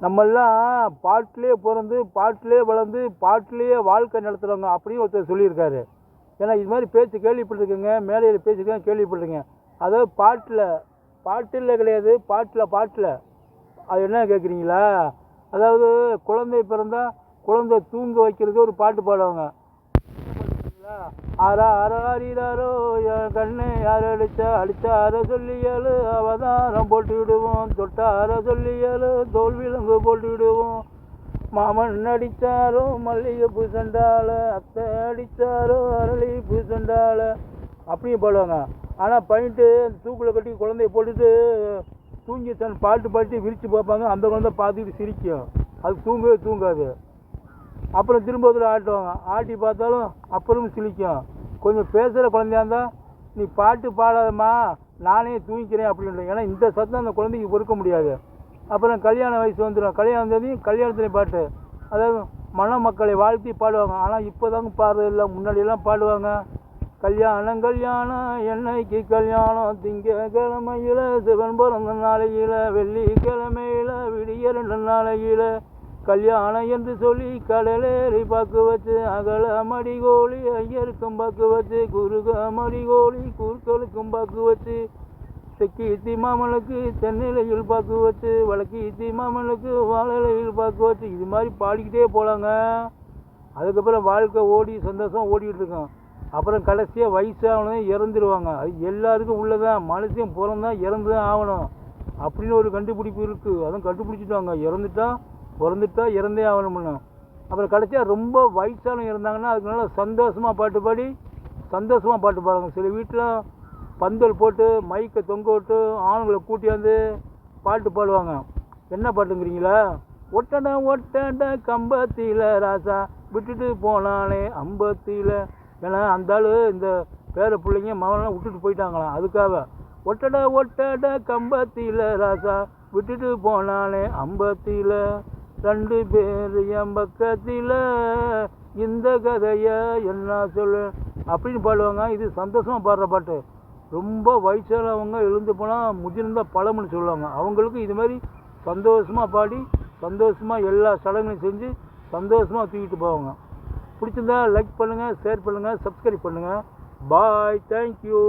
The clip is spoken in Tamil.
நம்மெல்லாம் பாட்டிலே பிறந்து பாட்டிலே வளர்ந்து பாட்டிலேயே வாழ்க்கை நடத்துகிறவங்க அப்படின்னு ஒருத்தர் சொல்லியிருக்காரு. ஏன்னா இது மாதிரி பேச்சு கேள்விப்பட்டிருக்கேங்க, மேடையில் பேச்சுக்கெல்லாம் கேள்விப்பட்டிருக்கேன். அதாவது பாட்டில் கிடையாது, பாட்டில் அது என்ன கேட்குறீங்களா? அதாவது குழந்தை பிறந்தால் குழந்தை தூங்க வைக்கிறது ஒரு பாட்டு பாடுவாங்க. ஆரா அராரிராரோ என் கண்ணு யார் அடிச்சார சொல்லியாலு அவதாரம் போட்டு விடுவோம், தொட்டார சொல்லியாலு தோல் விலங்கு போட்டு விடுவோம், மாமன் அடித்தாரோ மல்லிகை பூ சண்டால, அத்தை அடித்தாரோ அரளி பூ சண்டால அப்படியும் பாடுவாங்க. ஆனால் பையன்ட்டு தூக்கில் கட்டி குழந்தைய போட்டுட்டு தூங்கி தன் பாட்டு பாட்டி விரித்து பார்ப்பாங்க. அந்த குழந்தை பார்த்துக்கிட்டு சிரிக்கும், அது தூங்கவே தூங்காது. அப்புறம் திரும்ப ஆட்டுவாங்க, ஆட்டி பார்த்தாலும் அப்புறமும் சிரிக்கும். கொஞ்சம் பேசுகிற குழந்தையா இருந்தால் நீ பாட்டு பாடாதம்மா நானே தூங்கிக்கிறேன் அப்படின்ற. ஏன்னா இந்த சத்தம் அந்த குழந்தைக்கு பொறுக்க முடியாது. அப்புறம் கல்யாண வயசு வந்துடும், கல்யாணம் வந்ததையும் கல்யாணத்துலேயும் பாட்டு, அதாவது மணமக்களை வாழ்த்தி பாடுவாங்க. ஆனால் இப்போ தாங்க பாடுறதில்லை, முன்னாடியெல்லாம் பாடுவாங்க. கல்யாணம் என்னைக்கு கல்யாணம், திங்கக்கிழமையில் சிவன் பிறந்த நாளையில், வெள்ளிக்கிழமையில் விடிய 2 நாளையில், கல்யாணம் என்று சொல்லி கடலேறி பாக்கு வச்சு, அகல மடிகோழி ஐயருக்கும் பாக்கு வச்சு, குறுக மடிகோழி குறுக்களுக்கும் பாக்கு வச்சு, தெக்கி தீமாமனுக்கு தென்னிலையில் பாக்கு வச்சு, வழக்கி தீமாமனுக்கு வாழலையில் பாக்கு வச்சு, இது மாதிரி பாடிக்கிட்டே போகலாங்க. அதுக்கப்புறம் வாழ்க்கை ஓடி சந்தோஷம் ஓடிக்கிட்டு இருக்கோம். அப்புறம் கடைசியாக வயசாகணும் இறந்துருவாங்க. அது எல்லாருக்கும் உள்ளதான், மனுஷன் பிறந்தான் இறந்து தான் ஆகணும் அப்படின்னு ஒரு கண்டுபிடிப்பு இருக்குது. அதுவும் கண்டுபிடிச்சிட்டாங்க, பிறந்துட்டா இறந்தே ஆகணும்னு. அப்புறம் கடைசியாக ரொம்ப வயசானவங்க இருந்தாங்கன்னா அதுக்கு நல்லா சந்தோஷமாக பாட்டு பாடுவாங்க. சில வீட்டில் பந்தல் போட்டு மைக்கை தொங்க விட்டு ஆணுங்களை கூட்டியாந்து பாட்டு பாடுவாங்க. என்ன பாட்டுங்கிறீங்களா? ஒட்டட கம்பத்தியில் ராசா விட்டுட்டு போனானே அம்பத்தியில். ஏன்னா அந்த ஆள் இந்த பேர பிள்ளைங்க மகனெல்லாம் விட்டுட்டு போயிட்டாங்களாம். அதுக்காக ஒட்டட கம்பத்தியில் ராசா விட்டுட்டு போனானே அம்பத்தியில், 2 பேர் என் பக்கத்தில் இந்த கதையை என்ன சொல்லு அப்படின்னு பாடுவாங்க. இது சந்தோஷமாக பாடுற பாட்டு. ரொம்ப வயசானவங்க எழுந்து போனால் முதிர்ந்த பழம்னு சொல்லுவாங்க. அவங்களுக்கு இது மாதிரி சந்தோஷமாக பாடி சந்தோஷமாக எல்லா சடங்குகளையும் செஞ்சு சந்தோஷமாக தூக்கிட்டு போவாங்க. பிடிச்சிருந்தா லைக் பண்ணுங்கள், ஷேர் பண்ணுங்கள், சப்ஸ்கிரைப் பண்ணுங்கள். பாய், தேங்க்யூ.